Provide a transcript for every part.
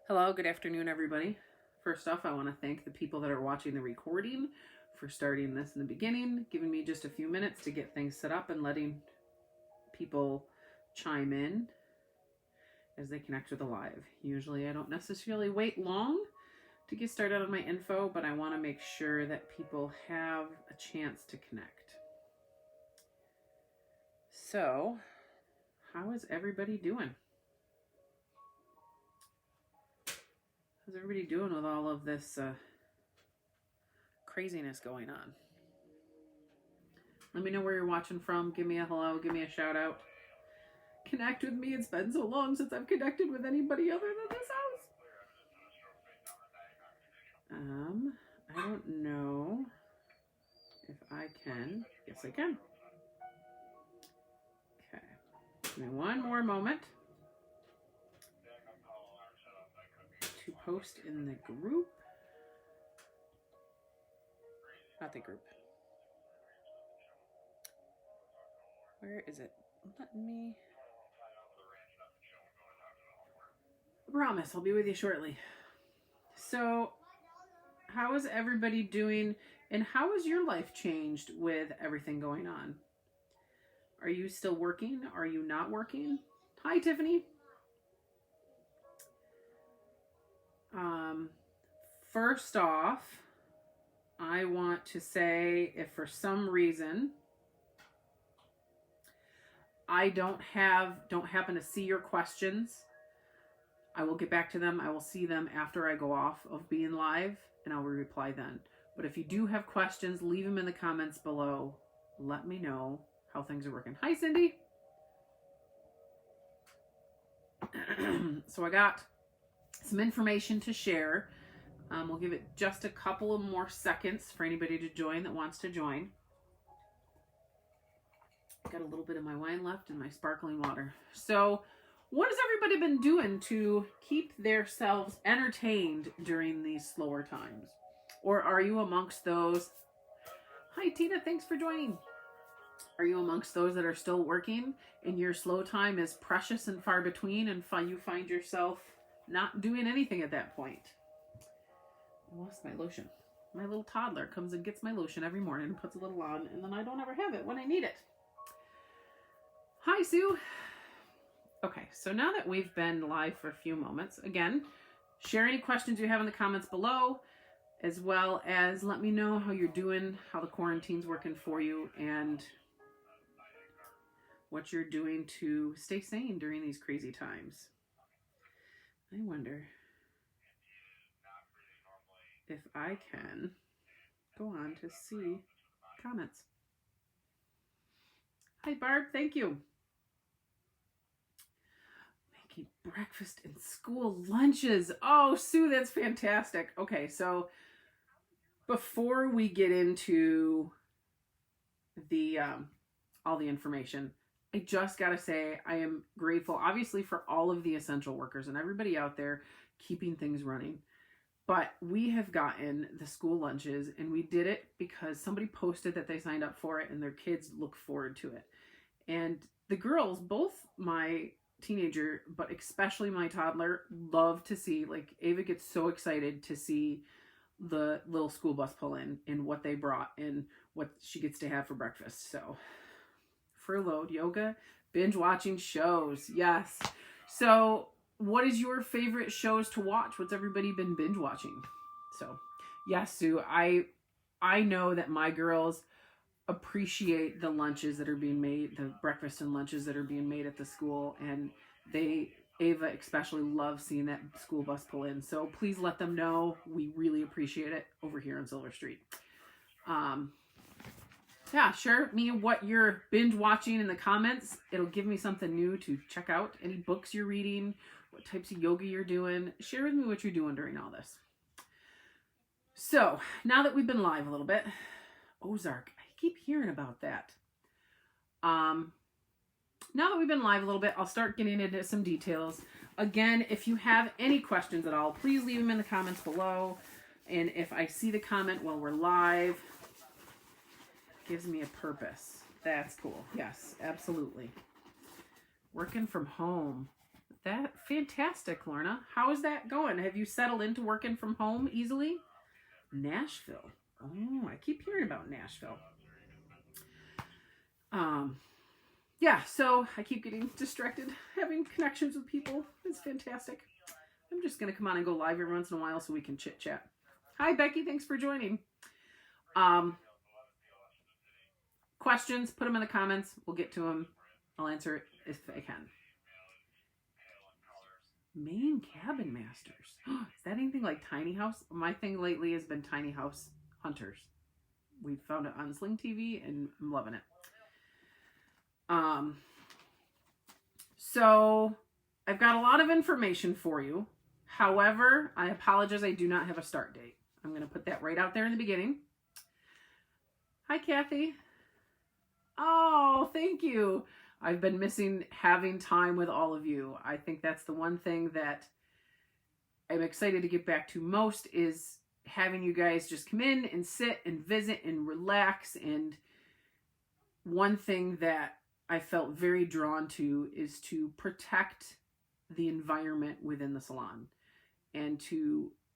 Hello, good afternoon, everybody. First off, I want to thank the people that are watching the recording for starting this in the beginning, giving me just a few minutes to get things set up and letting people chime in as they connect with the live. Usually I don't necessarily wait long to get started on my info, but I want to make sure that people have a chance to connect. So, how is everybody doing? How's everybody doing with all of this craziness going on? Let me know where you're watching from. Give me a hello. Give me a shout out. Connect with me. It's been so long since I've connected with anybody other than this house. I don't know if I can. Yes, I can. Okay. Give me one more moment to post in the group. Not the group. Where is it? Let me. I promise I'll be with you shortly. So, how is everybody doing, and how has your life changed with everything going on? Are you still working? Are you not working? Hi, Tiffany. First off, I want to say if for some reason I don't happen to see your questions, I will get back to them. I will see them after I go off of being live, and I will reply then. But if you do have questions, leave them in the comments below. Let me know how things are working. Hi, Cindy. So I got some information to share. We'll give it just a couple of more seconds for anybody to join that wants to join. Got a little bit of my wine left and my sparkling water. So what has everybody been doing to keep themselves entertained during these slower times? Or are you amongst those? Hi, Tina. Thanks for joining. Are you amongst those that are still working and your slow time is precious and far between, and you find yourself not doing anything at that point? I lost my lotion. My little toddler comes and gets my lotion every morning and puts a little on, and then I don't ever have it when I need it. Hi, Sue. Okay, so now that we've been live for a few moments, again, share any questions you have in the comments below, as well as let me know how you're doing, how the quarantine's working for you, and what you're doing to stay sane during these crazy times. I wonder if I can go on to see comments. Hi, Barb. Thank you. Making breakfast and school lunches. Oh, Sue, that's fantastic. Okay, so before we get into the all the information, I just got to say I am grateful, obviously, for all of the essential workers and everybody out there keeping things running. But we have gotten the school lunches, and we did it because somebody posted that they signed up for it and their kids look forward to it. And the girls, both my teenager, but especially my toddler, love to see, like Ava gets so excited to see the little school bus pull in and what they brought and what she gets to have for breakfast. So furloughed, yoga, binge watching shows. Yes. So what is your favorite shows to watch? What's everybody been binge watching? So yes, Sue, I know that my girls appreciate the lunches that are being made, the breakfast and lunches that are being made at the school, and Ava especially loves seeing that school bus pull in. So please let them know we really appreciate it over here on Silver Street. Yeah, share me what you're binge watching in the comments. It'll give me something new to check out. Any books you're reading, what types of yoga you're doing. Share with me what you're doing during all this. So now that we've been live a little bit, Ozark, I keep hearing about that. Now that we've been live a little bit, I'll start getting into some details. Again, if you have any questions at all, please leave them in the comments below. And if I see the comment while we're live, it gives me a purpose. That's cool. Yes, absolutely. Working from home. That fantastic, Lorna. How is that going? Have you settled into working from home easily? Nashville. Oh, I keep hearing about Nashville. Yeah, so I keep getting distracted having connections with people. It's fantastic. I'm just going to come on and go live every once in a while so we can chit chat. Hi, Becky. Thanks for joining. Questions, put them in the comments. We'll get to them. I'll answer it if I can. Maine Cabin Masters. Is that anything like Tiny House? My thing lately has been Tiny House Hunters. We found it on Sling TV and I'm loving it. So I've got a lot of information for you. However, I apologize, I do not have a start date. I'm going to put that right out there in the beginning. Hi, Kathy. Oh, thank you. I've been missing having time with all of you. I think that's the one thing that I'm excited to get back to most is having you guys just come in and sit and visit and relax. And one thing that I felt very drawn to is to protect the environment within the salon. And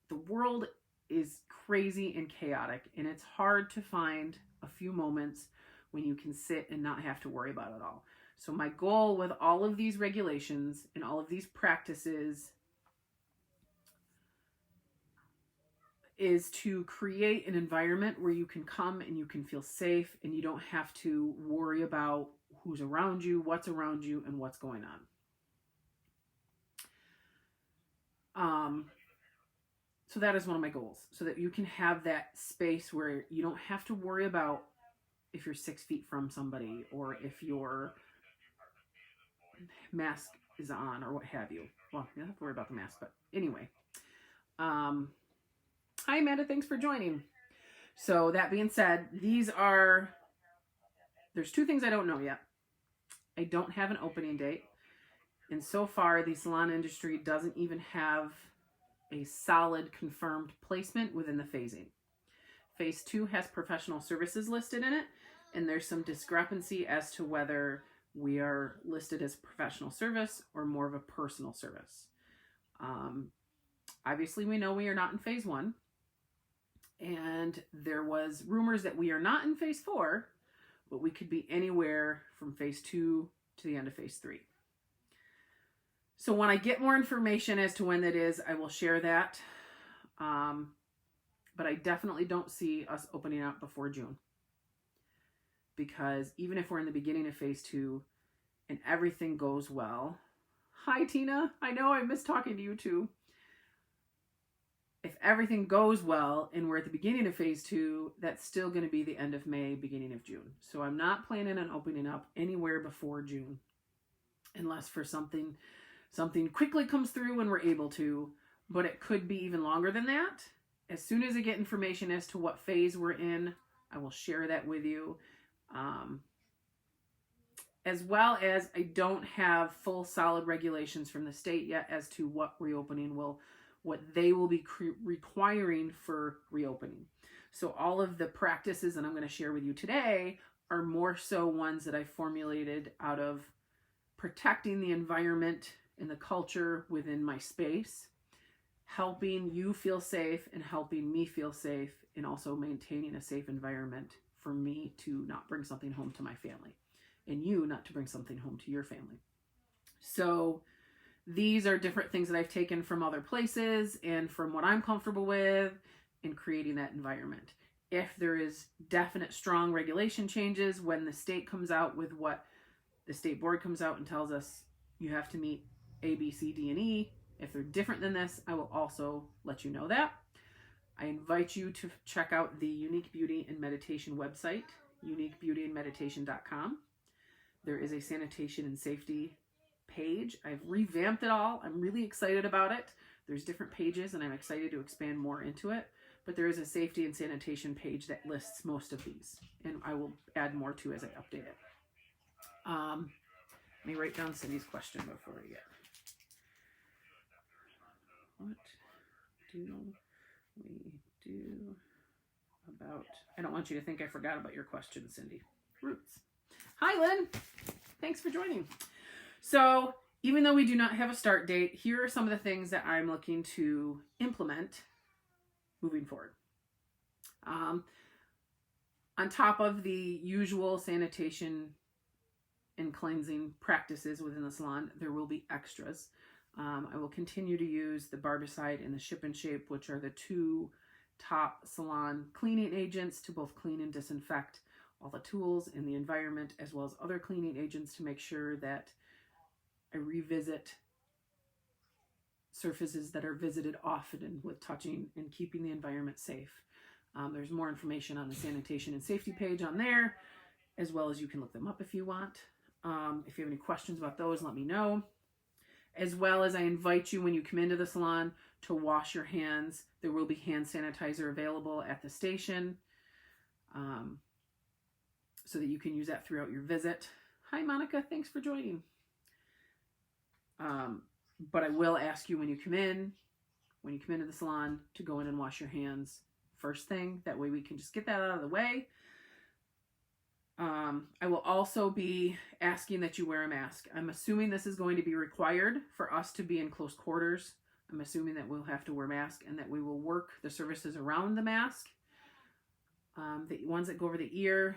the world is crazy and chaotic, and it's hard to find a few moments when you can sit and not have to worry about it all. So my goal with all of these regulations and all of these practices is to create an environment where you can come and you can feel safe and you don't have to worry about who's around you, what's around you, and what's going on. So that is one of my goals, so that you can have that space where you don't have to worry about if you're 6 feet from somebody or if your mask is on or what have you. Well, you don't have to worry about the mask, but anyway. Hi, Amanda. Thanks for joining. So that being said, there's 2 things I don't know yet. I don't have an opening date. And so far, the salon industry doesn't even have a solid confirmed placement within the phasing. Phase 2 has professional services listed in it, and there's some discrepancy as to whether we are listed as professional service or more of a personal service. Obviously, we know we are not in phase 1, and there was rumors that we are not in phase 4, but we could be anywhere from phase 2 to the end of phase 3. So when I get more information as to when that is, I will share that. But I definitely don't see us opening up before June. Because even if we're in the beginning of phase 2 and everything goes well. Hi, Tina. I know I miss talking to you too. If everything goes well and we're at the beginning of phase 2, that's still going to be the end of May, beginning of June. So I'm not planning on opening up anywhere before June. Unless for something quickly comes through when we're able to, but it could be even longer than that. As soon as I get information as to what phase we're in, I will share that with you. As well as I don't have full solid regulations from the state yet as to what they will be requiring for reopening. So all of the practices that I'm going to share with you today are more so ones that I formulated out of protecting the environment and the culture within my space, helping you feel safe and helping me feel safe, and also maintaining a safe environment for me to not bring something home to my family and you not to bring something home to your family. So these are different things that I've taken from other places and from what I'm comfortable with in creating that environment. If there is definite strong regulation changes when the state comes out with what the state board comes out and tells us you have to meet A, B, C, D, and E. If they're different than this, I will also let you know that. I invite you to check out the Unique Beauty and Meditation website, uniquebeautyandmeditation.com. There is a sanitation and safety page. I've revamped it all. I'm really excited about it. There's different pages and I'm excited to expand more into it. But there is a safety and sanitation page that lists most of these. And I will add more to as I update it. Let me write down Cindy's question before we get. What do we do about... I don't want you to think I forgot about your question, Cindy. Roots. Hi, Lynn. Thanks for joining. So Even though we do not have a start date, here are some of the things that I'm looking to implement moving forward. On top of the usual sanitation and cleansing practices within the salon, there will be extras. I will continue to use the Barbicide and the Ship and Shape, which are the two top salon cleaning agents to both clean and disinfect all the tools in the environment, as well as other cleaning agents to make sure that I revisit surfaces that are visited often with touching and keeping the environment safe. There's more information on the sanitation and safety page on there, as well as you can look them up if you want. If you have any questions about those, let me know. As well as I invite you when you come into the salon to wash your hands. There will be hand sanitizer available at the station, so that you can use that throughout your visit. Hi, Monica. Thanks for joining. But I will ask you when you come into the salon, to go in and wash your hands first thing. That way we can just get that out of the way. I will also be asking that you wear a mask. I'm assuming this is going to be required for us to be in close quarters. I'm assuming that we'll have to wear masks and that we will work the services around the mask. The ones that go over the ear,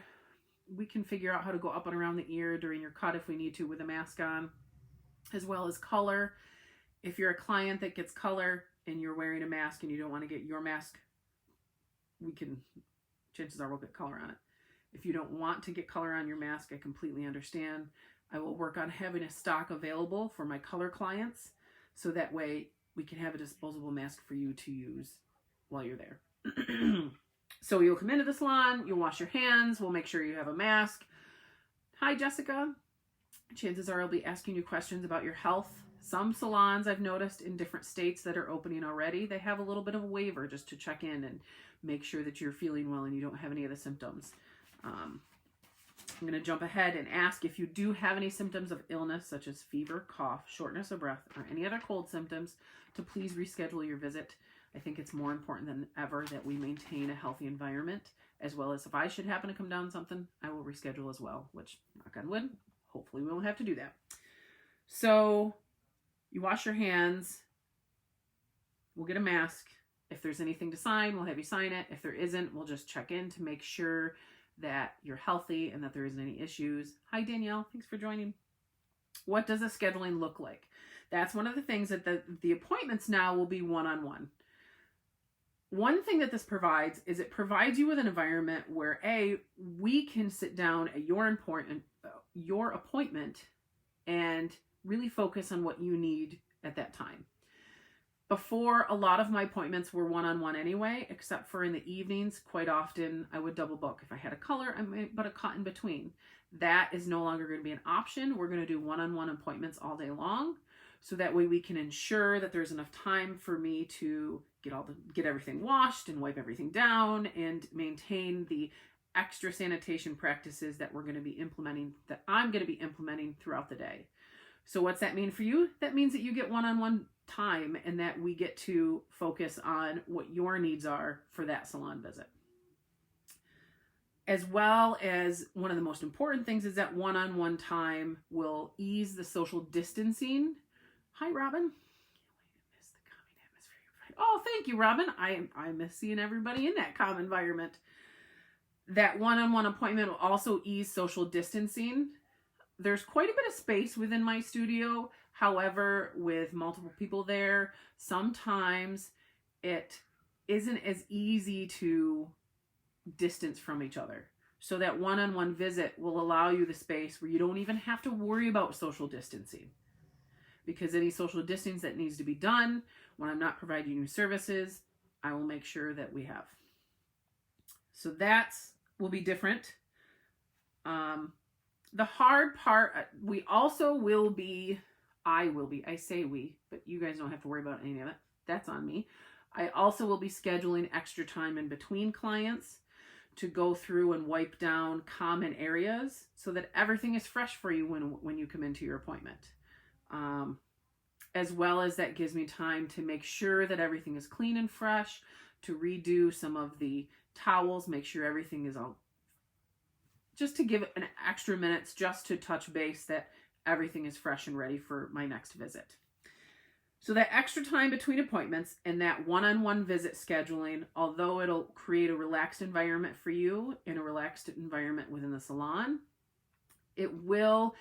we can figure out how to go up and around the ear during your cut if we need to with a mask on, as well as color. If you're a client that gets color and you're wearing a mask and you don't want to get your mask, chances are we'll get color on it. If you don't want to get color on your mask, I completely understand. I will work on having a stock available for my color clients, so that way we can have a disposable mask for you to use while you're there. So you'll come into the salon, you'll wash your hands, we'll make sure you have a mask. Hi, Jessica. Chances are I'll be asking you questions about your health. Some salons I've noticed in different states that are opening already, they have a little bit of a waiver just to check in and make sure that you're feeling well and you don't have any of the symptoms. I'm going to jump ahead and ask if you do have any symptoms of illness, such as fever, cough, shortness of breath, or any other cold symptoms, to please reschedule your visit. I think it's more important than ever that we maintain a healthy environment, as well as if I should happen to come down something, I will reschedule as well, which, knock on wood, hopefully we won't have to do that. So you wash your hands. We'll get a mask. If there's anything to sign, we'll have you sign it. If there isn't, we'll just check in to make sure that you're healthy and that there isn't any issues. Hi, Danielle. Thanks for joining. What does the scheduling look like? That's one of the things that the appointments now will be one-on-one. One thing that this provides is it provides you with an environment where we can sit down at your appointment and really focus on what you need at that time. Before, a lot of my appointments were one-on-one anyway, except for in the evenings. Quite often, I would double book. If I had a color, I might put a cut in between. That is no longer going to be an option. We're going to do one-on-one appointments all day long, so that way we can ensure that there's enough time for me to get everything washed and wipe everything down and maintain the extra sanitation practices that I'm going to be implementing throughout the day. So what's that mean for you? That means that you get one-on-one time and that we get to focus on what your needs are for that salon visit. As well as, one of the most important things is that one-on-one time will ease the social distancing. Hi, Robin. Miss the calming atmosphere. Oh, thank you, Robin. I miss seeing everybody in that calm environment. That one-on-one appointment will also ease social distancing. There's quite a bit of space within my studio. However, with multiple people there, sometimes it isn't as easy to distance from each other. So that one-on-one visit will allow you the space where you don't even have to worry about social distancing. Because any social distance that needs to be done, when I'm not providing you services, I will make sure that we have. So that will be different. The hard part, I say we, but you guys don't have to worry about any of it. That's on me. I also will be scheduling extra time in between clients to go through and wipe down common areas so that everything is fresh for you when you come into your appointment. As well as that gives me time to make sure that everything is clean and fresh, to redo some of the towels, make sure everything is all, just to give it an extra minutes just to touch base that everything is fresh and ready for my next visit. So that extra time between appointments and that one-on-one visit scheduling, although it'll create a relaxed environment for you and a relaxed environment within the salon, it will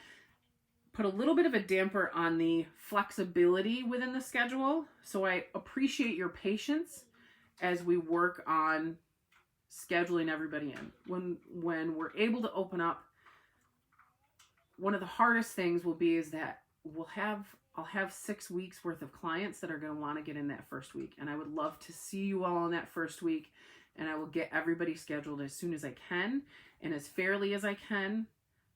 put a little bit of a damper on the flexibility within the schedule. So I appreciate your patience as we work on scheduling everybody in. When we're able to open up, one of the hardest things will be is that I'll have 6 weeks worth of clients that are going to want to get in that first week. And I would love to see you all in that first week. And I will get everybody scheduled as soon as I can and as fairly as I can.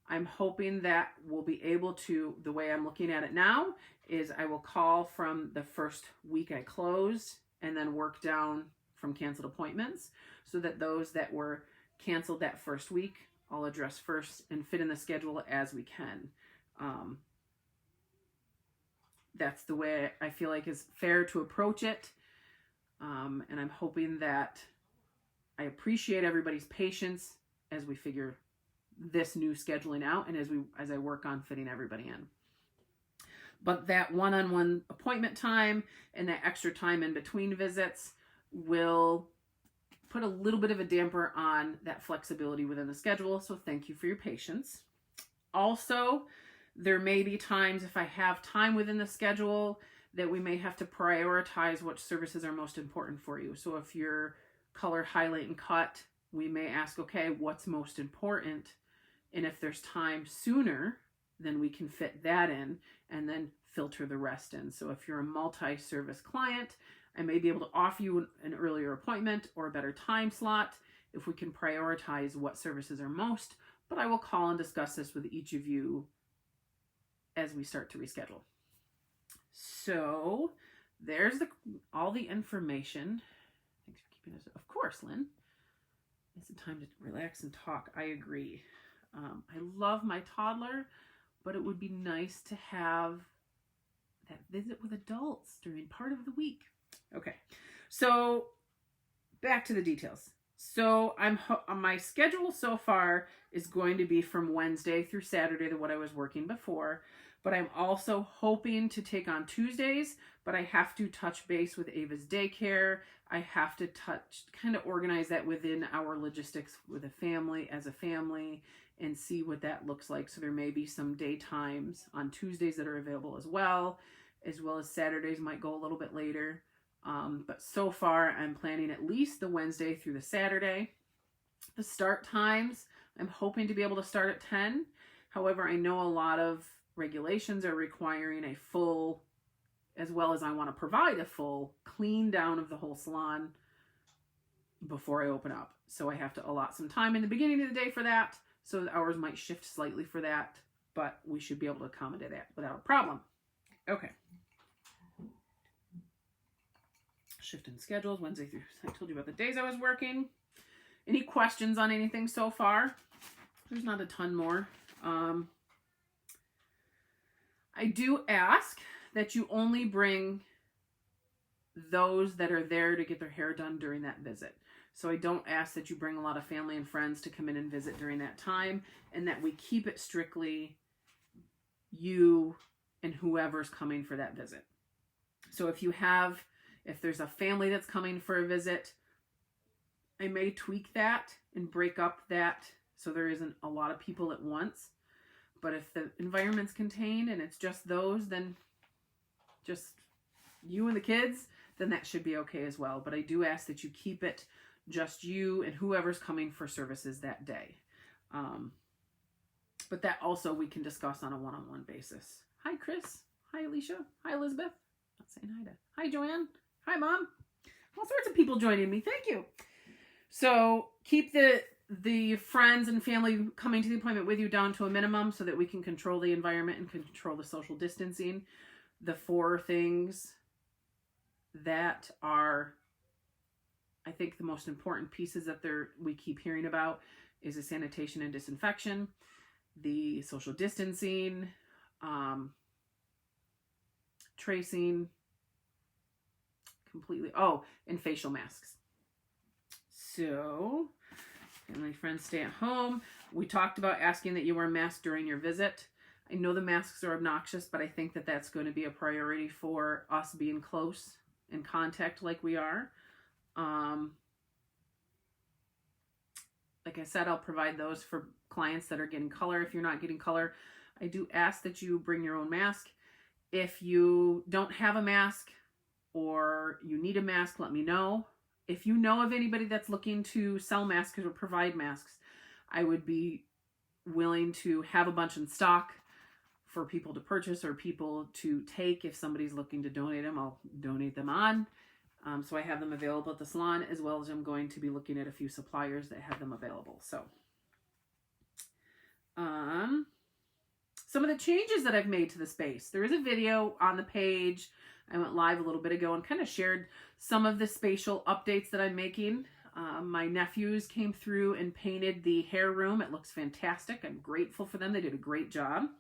I'm hoping that we'll be able to, the way I'm looking at it now, is I will call from the first week I close and then work down from canceled appointments so that those that were canceled that first week, I'll address first and fit in the schedule as we can. That's the way I feel like is fair to approach it. And I'm hoping that I appreciate everybody's patience as we figure this new scheduling out and as I work on fitting everybody in. But that one-on-one appointment time and that extra time in between visits will put a little bit of a damper on that flexibility within the schedule. So thank you for your patience. Also, there may be times if I have time within the schedule that we may have to prioritize which services are most important for you. So if you're color, highlight, and cut, we may ask, okay, what's most important? And if there's time sooner, then we can fit that in and then filter the rest in. So if you're a multi-service client, I may be able to offer you an earlier appointment or a better time slot if we can prioritize what services are most, but I will call and discuss this with each of you as we start to reschedule. So there's all the information. Thanks for keeping us. Of course, Lynn. It's a time to relax and talk. I agree. I love my toddler, but it would be nice to have that visit with adults during part of the week. Okay, so back to the details. So my schedule so far is going to be from Wednesday through Saturday to what I was working before, but I'm also hoping to take on Tuesdays, but I have to touch base with Ava's daycare. I have to kind of organize that within our logistics with a family, as a family, and see what that looks like. So there may be some daytimes on Tuesdays that are available as well as Saturdays might go a little bit later. But so far I'm planning at least the Wednesday through the Saturday. The start times, I'm hoping to be able to start at 10. However, I know a lot of regulations are requiring a full, as well as I want to provide a full clean down of the whole salon before I open up. So I have to allot some time in the beginning of the day for that. So the hours might shift slightly for that, but we should be able to accommodate that without a problem. Okay. Shifting schedules, Wednesday through, I told you about the days I was working. Any questions on anything so far? There's not a ton more. I do ask that you only bring those that are there to get their hair done during that visit. So I don't ask that you bring a lot of family and friends to come in and visit during that time, and that we keep it strictly you and whoever's coming for that visit. So if there's a family that's coming for a visit, I may tweak that and break up that so there isn't a lot of people at once. But if the environment's contained and it's just those, then just you and the kids, then that should be okay as well. But I do ask that you keep it just you and whoever's coming for services that day. But that also we can discuss on a one-on-one basis. Hi, Chris. Hi, Alicia. Hi, Elizabeth. Not saying hi to. Hi, Joanne. Hi, Mom. All sorts of people joining me. Thank you. So keep the friends and family coming to the appointment with you down to a minimum so that we can control the environment and control the social distancing. The 4 things that are, I think, the most important pieces that we keep hearing about is the sanitation and disinfection, the social distancing, tracing, completely, and facial masks. So, and my friends stay at home. We talked about asking that you wear a mask during your visit. I know the masks are obnoxious, but I think that that's going to be a priority for us being close in contact like we are. Like I said, I'll provide those for clients that are getting color. If you're not getting color, I do ask that you bring your own mask. If you don't have a mask or you need a mask, let me know. If you know of anybody that's looking to sell masks or provide masks, I would be willing to have a bunch in stock for people to purchase or people to take. If somebody's looking to donate them, I'll donate them on. So I have them available at the salon, as well as I'm going to be looking at a few suppliers that have them available. So some of the changes that I've made to the space. There is a video on the page. I went live a little bit ago and kind of shared some of the spatial updates that I'm making. My nephews came through and painted the hair room. It looks fantastic. I'm grateful for them. They did a great job.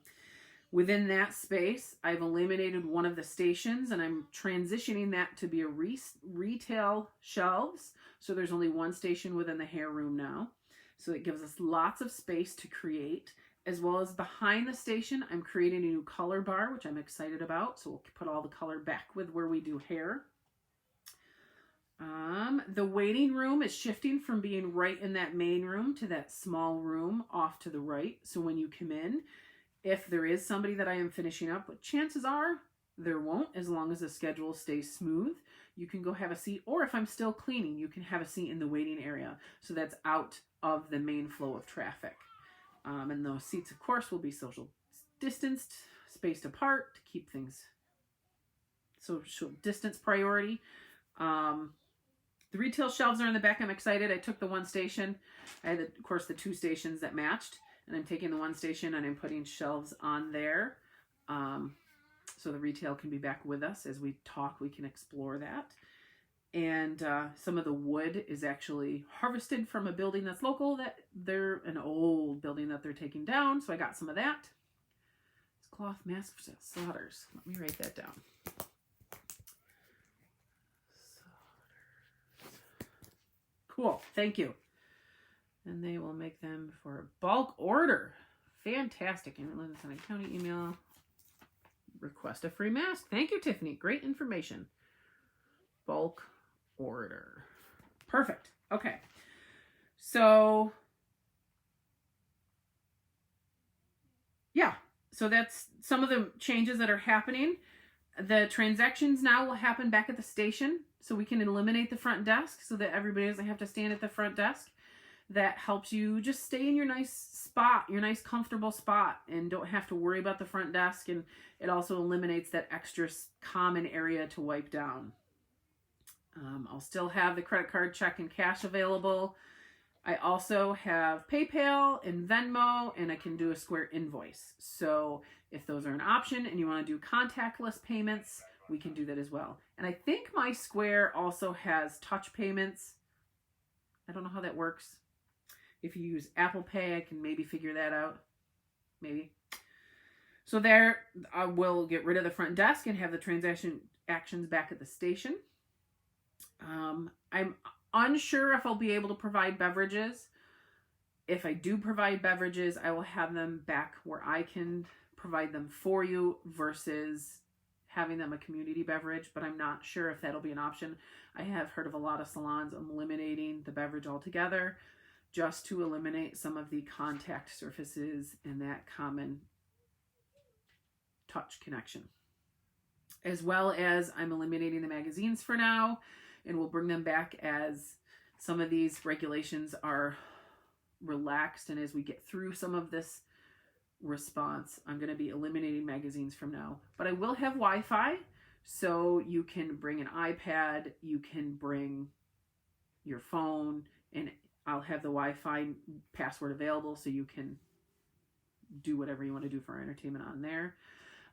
Within that space, I've eliminated one of the stations and I'm transitioning that to be a retail shelves. So there's only one station within the hair room now. So it gives us lots of space to create. As well as behind the station, I'm creating a new color bar, which I'm excited about. So we'll put all the color back with where we do hair. The waiting room is shifting from being right in that main room to that small room off to the right. So when you come in, if there is somebody that I am finishing up, but chances are there won't, as long as the schedule stays smooth, you can go have a seat. Or if I'm still cleaning, you can have a seat in the waiting area. So that's out of the main flow of traffic. And those seats, of course, will be social distanced, spaced apart to keep things social distance priority. The retail shelves are in the back. I'm excited. I took the one station. I had, of course, the two stations that matched. And I'm taking the one station and I'm putting shelves on there. So the retail can be back with us. As we talk, we can explore that. And some of the wood is actually harvested from a building that's local. That they're an old building that they're taking down. So I got some of that. It's cloth mask solders. Let me write that down. Cool. Thank you. And they will make them for a bulk order. Fantastic. And send a county email. Request a free mask. Thank you, Tiffany. Great information. Bulk order. Perfect. Okay. So, yeah. So that's some of the changes that are happening. The transactions now will happen back at the station. So we can eliminate the front desk so that everybody doesn't have to stand at the front desk. That helps you just stay in your nice spot, your nice comfortable spot, and don't have to worry about the front desk. And it also eliminates that extra common area to wipe down. I'll still have the credit card, check, and cash available. I also have PayPal and Venmo, and I can do a Square invoice. So if those are an option and you want to do contactless payments, we can do that as well. And I think my Square also has touch payments. I don't know how that works. If you use Apple Pay, I can maybe figure that out. Maybe. So there, I will get rid of the front desk and have the transaction actions back at the station. I'm unsure if I'll be able to provide beverages. If I do provide beverages, I will have them back where I can provide them for you versus having them a community beverage, but I'm not sure if that'll be an option. I have heard of a lot of salons eliminating the beverage altogether just to eliminate some of the contact surfaces and that common touch connection. As well as I'm eliminating the magazines for now, and we'll bring them back as some of these regulations are relaxed, and as we get through some of this response, I'm going to be eliminating magazines from now. But I will have Wi-Fi, so you can bring an iPad, you can bring your phone, and I'll have the Wi-Fi password available so you can do whatever you want to do for entertainment on there.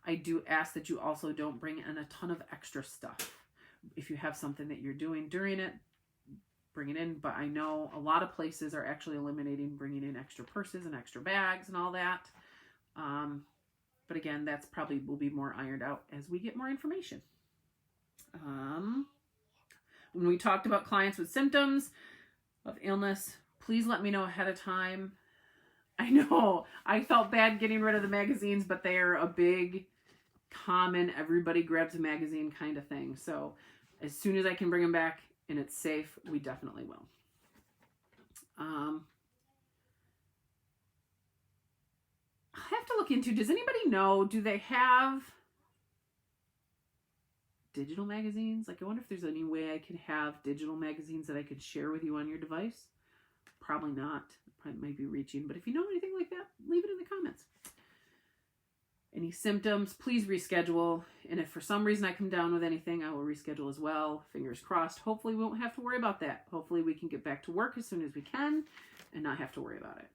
I do ask that you also don't bring in a ton of extra stuff. If you have something that you're doing during it, bring it in. But I know a lot of places are actually eliminating bringing in extra purses and extra bags and all that. But again, that's probably will be more ironed out as we get more information. When we talked about clients with symptoms of illness, please let me know ahead of time. I know. I felt bad getting rid of the magazines, but they're a big, common, everybody grabs a magazine kind of thing. So as soon as I can bring them back and it's safe, we definitely will. I have to look into, does anybody know, do they have digital magazines? Like, I wonder if there's any way I could have digital magazines that I could share with you on your device. Probably not. Probably might be reaching, but if you know anything like that, leave it in the comments. Any symptoms, please reschedule. And if for some reason I come down with anything, I will reschedule as well. Fingers crossed. Hopefully we won't have to worry about that. Hopefully we can get back to work as soon as we can and not have to worry about it.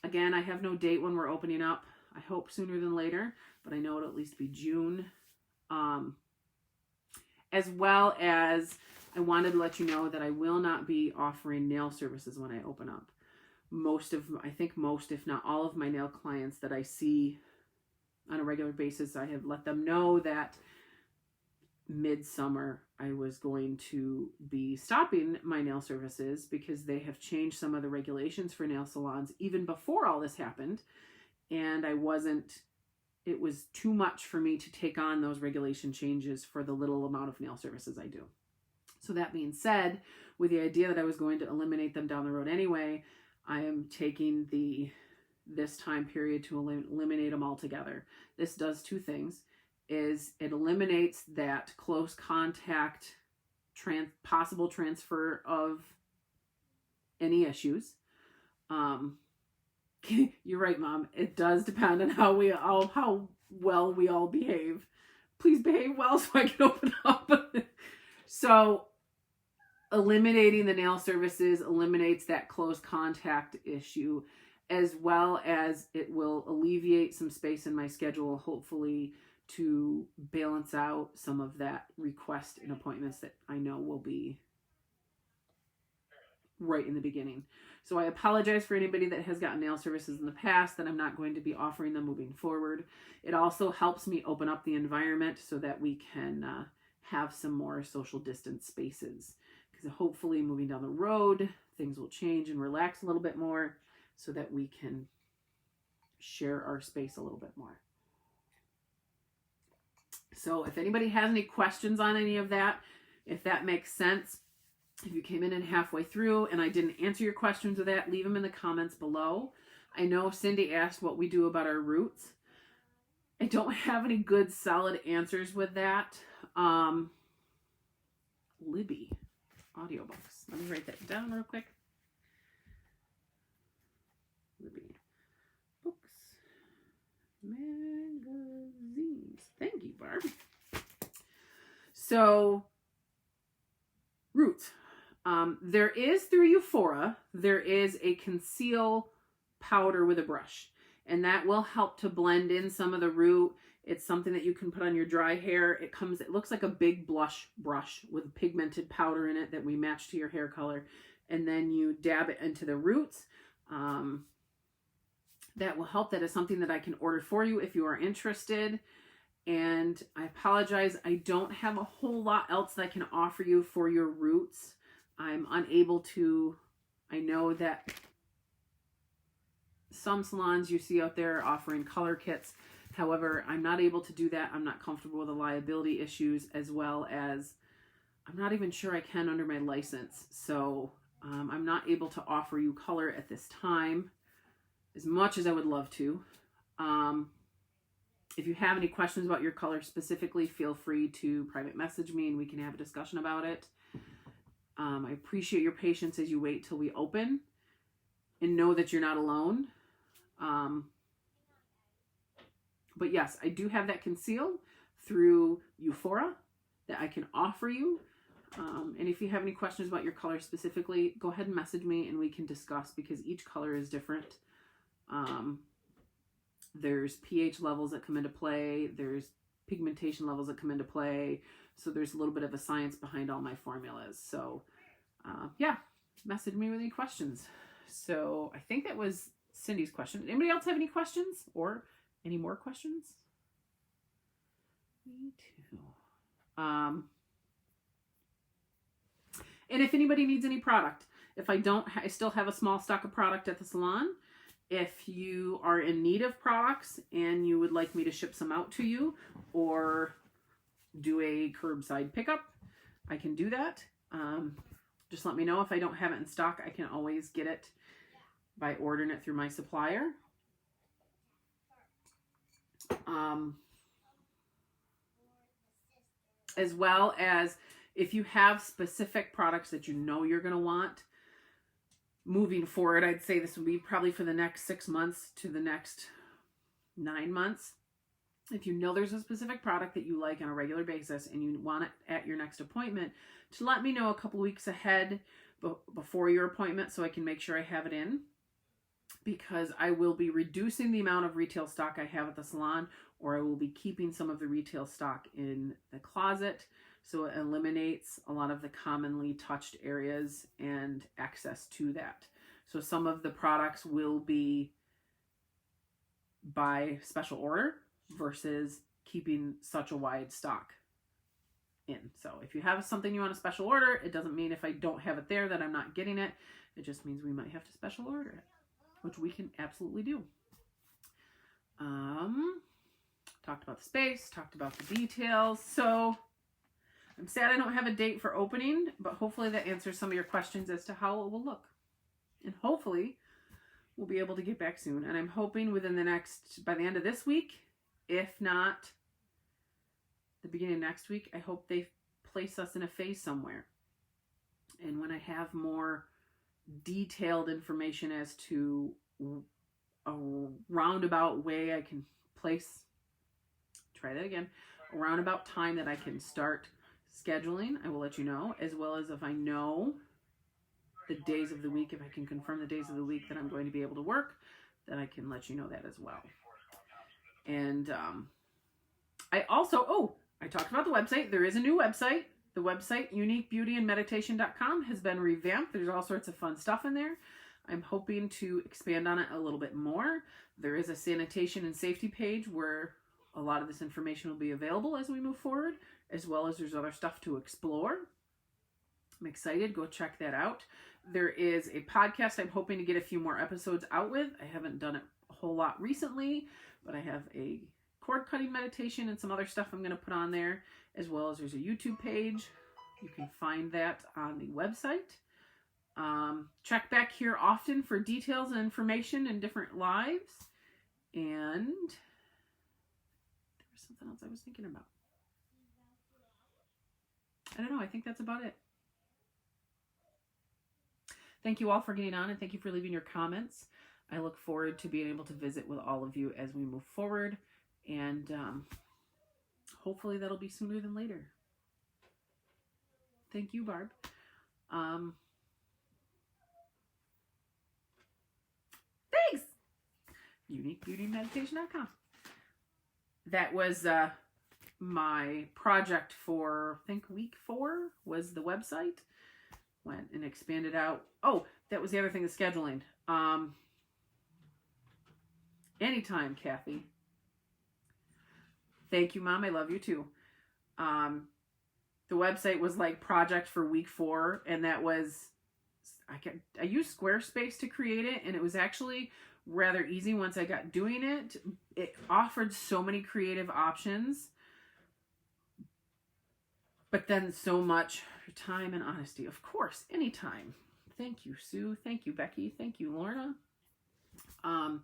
Again, I have no date when we're opening up. I hope sooner than later, but I know it'll at least be June. As well as I wanted to let you know that I will not be offering nail services when I open up. I think most, if not all of my nail clients that I see on a regular basis, I have let them know that midsummer I was going to be stopping my nail services because they have changed some of the regulations for nail salons even before all this happened. And it was too much for me to take on those regulation changes for the little amount of nail services I do. So that being said, with the idea that I was going to eliminate them down the road anyway, I am taking this time period to eliminate them altogether. This does two things. Is it eliminates that close contact possible transfer of any issues. You're right, Mom. It does depend on how well we all behave. Please behave well so I can open up. So eliminating the nail services eliminates that close contact issue, as well as it will alleviate some space in my schedule, hopefully, to balance out some of that request and appointments that I know will be right in the beginning. So I apologize for anybody that has gotten nail services in the past that I'm not going to be offering them moving forward. It also helps me open up the environment so that we can have some more social distance spaces. Because hopefully moving down the road, things will change and relax a little bit more so that we can share our space a little bit more. So if anybody has any questions on any of that, if that makes sense, if you came in and halfway through and I didn't answer your questions with that, leave them in the comments below. I know Cindy asked what we do about our roots. I don't have any good solid answers with that. Libby audiobooks. Let me write that down real quick. Libby books, magazines. Thank you, Barb. So, roots. There is, through Euphora, there is a conceal powder with a brush, and that will help to blend in some of the root. It's something that you can put on your dry hair. It looks like a big blush brush with pigmented powder in it that we match to your hair color, and then you dab it into the roots. That will help. That is something that I can order for you if you are interested. And I apologize, I don't have a whole lot else that I can offer you for your roots. I'm unable to. I know that some salons you see out there are offering color kits. However, I'm not able to do that. I'm not comfortable with the liability issues, as well as I'm not even sure I can under my license. So I'm not able to offer you color at this time as much as I would love to. If you have any questions about your color specifically, feel free to private message me and we can have a discussion about it. I appreciate your patience as you wait till we open, and know that you're not alone. But yes, I do have that conceal through Euphora that I can offer you. And if you have any questions about your color specifically, go ahead and message me and we can discuss, because each color is different. There's pH levels that come into play. There's pigmentation levels that come into play. So there's a little bit of a science behind all my formulas. So yeah, message me with any questions. So I think that was Cindy's question. Anybody else have any questions or any more questions? Me too. And if anybody needs any product, If I don't, I still have a small stock of product at the salon. If you are in need of products and you would like me to ship some out to you or do a curbside pickup, I can do that. Just let me know. If I don't have it in stock, I can always get it by ordering it through my supplier. As well as if you have specific products that you know you're going to want moving forward, I'd say this would be probably for the next 6 months to the next 9 months. If you know there's a specific product that you like on a regular basis and you want it at your next appointment, to let me know a couple weeks ahead before your appointment so I can make sure I have it in, because I will be reducing the amount of retail stock I have at the salon, or I will be keeping some of the retail stock in the closet, so it eliminates a lot of the commonly touched areas and access to that. So some of the products will be by special order versus keeping such a wide stock in. So if you have something you want to special order, it doesn't mean if I don't have it there that I'm not getting it. It just means we might have to special order it, which we can absolutely do. Talked about the space, talked about the details. So I'm sad I don't have a date for opening, but hopefully that answers some of your questions as to how it will look. And hopefully we'll be able to get back soon. And I'm hoping by the end of this week, if not the beginning of next week, I hope they place us in a phase somewhere. And when I have more detailed information as to a roundabout way I can place, a roundabout time that I can start scheduling, I will let you know, as well as if I know the days of the week, if I can confirm the days of the week that I'm going to be able to work, then I can let you know that as well. And I talked about the website. There is a new website. The website, uniquebeautyandmeditation.com, has been revamped. There's all sorts of fun stuff in there. I'm hoping to expand on it a little bit more. There is a sanitation and safety page where a lot of this information will be available as we move forward, as well as there's other stuff to explore. I'm excited. Go check that out. There is a podcast I'm hoping to get a few more episodes out with. I haven't done it a whole lot recently, but I have a cord cutting meditation and some other stuff I'm going to put on there, as well as there's a YouTube page. You can find that on the website. Check back here often for details and information and different lives. And there was something else I was thinking about. I don't know. I think that's about it. Thank you all for getting on, and thank you for leaving your comments. I look forward to being able to visit with all of you as we move forward. And hopefully that'll be sooner than later. Thank you, Barb. Thanks! UniqueBeautyMeditation.com. That was my project for, I think, week 4 was the website. Went and expanded out. Oh, that was the other thing, the scheduling. Anytime, Kathy. Thank you, Mom. I love you too. The website was like project for week 4, and that was, I used Squarespace to create it, and it was actually rather easy once I got doing it. It offered so many creative options, but then so much time and honesty. Of course, anytime. Thank you, Sue. Thank you, Becky. Thank you, Lorna. I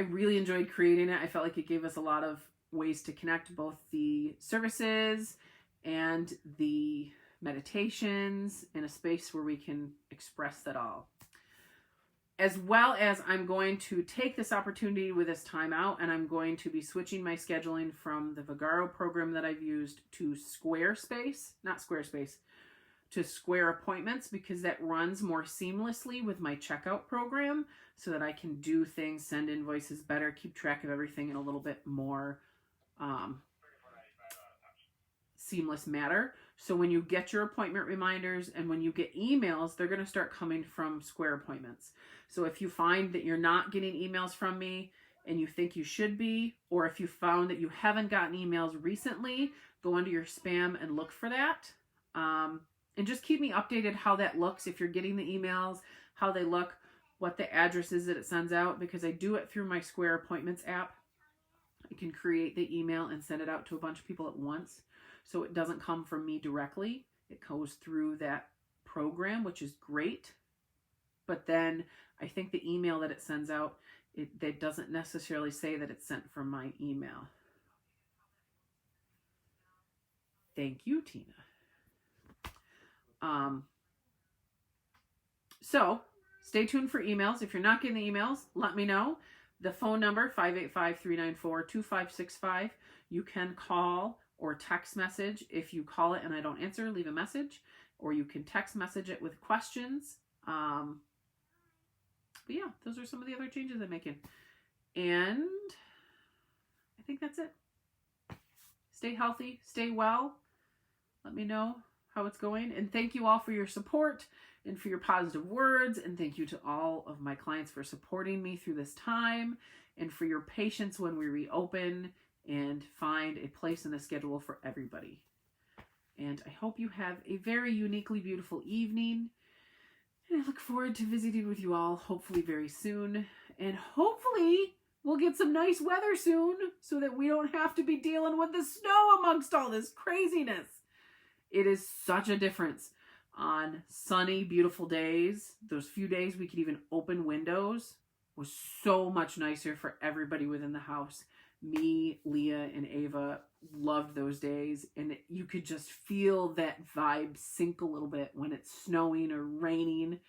really enjoyed creating it. I felt like it gave us a lot of ways to connect both the services and the meditations in a space where we can express that all. As well as I'm going to take this opportunity with this time out, and I'm going to be switching my scheduling from the Vagaro program that I've used to to Square Appointments, because that runs more seamlessly with my checkout program so that I can do things, send invoices better, keep track of everything in a little bit more seamless manner. So when you get your appointment reminders and when you get emails, they're going to start coming from Square Appointments. So if you find that you're not getting emails from me and you think you should be, or if you found that you haven't gotten emails recently, go into your spam and look for that. And just keep me updated how that looks, if you're getting the emails, how they look, what the address is that it sends out, because I do it through my Square Appointments app. I can create the email and send it out to a bunch of people at once. So it doesn't come from me directly. It goes through that program, which is great. But then I think the email that it sends out, it doesn't necessarily say that it's sent from my email. Thank you, Tina. So stay tuned for emails. If you're not getting the emails, let me know. The phone number, 585-394-2565. You can call or text message. If you call it and I don't answer, leave a message. Or you can text message it with questions. But yeah, those are some of the other changes I'm making. And I think that's it. Stay healthy, stay well. Let me know how it's going. And thank you all for your support and for your positive words. And thank you to all of my clients for supporting me through this time and for your patience when we reopen and find a place in the schedule for everybody. And I hope you have a very uniquely beautiful evening. And I look forward to visiting with you all, hopefully very soon. And hopefully we'll get some nice weather soon so that we don't have to be dealing with the snow amongst all this craziness. It is such a difference on sunny, beautiful days. Those few days we could even open windows was so much nicer for everybody within the house. Me, Leah, and Ava loved those days, and you could just feel that vibe sink a little bit when it's snowing or raining.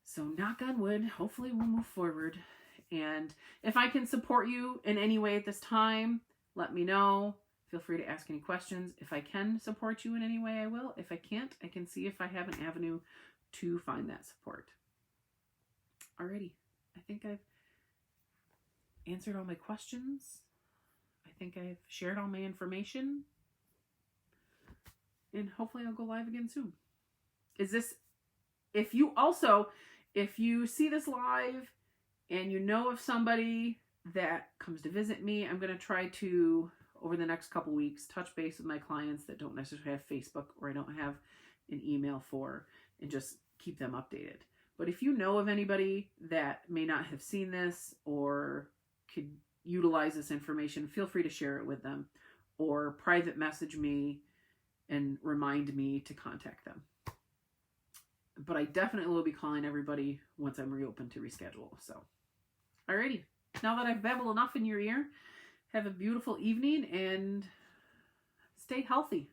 So knock on wood, hopefully we'll move forward. And if I can support you in any way at this time, let me know. Feel free to ask any questions. If I can support you in any way, I will. If I can't, I can see if I have an avenue to find that support. Alrighty, I think I've answered all my questions. I think I've shared all my information. And hopefully I'll go live again soon. If you see this live and you know of somebody that comes to visit me, I'm going to try to, over the next couple weeks, touch base with my clients that don't necessarily have Facebook or I don't have an email for, and just keep them updated. But if you know of anybody that may not have seen this or could utilize this information, feel free to share it with them or private message me and remind me to contact them. But I definitely will be calling everybody once I'm reopened to reschedule. So, alrighty. Now that I've babbled enough in your ear, have a beautiful evening and stay healthy.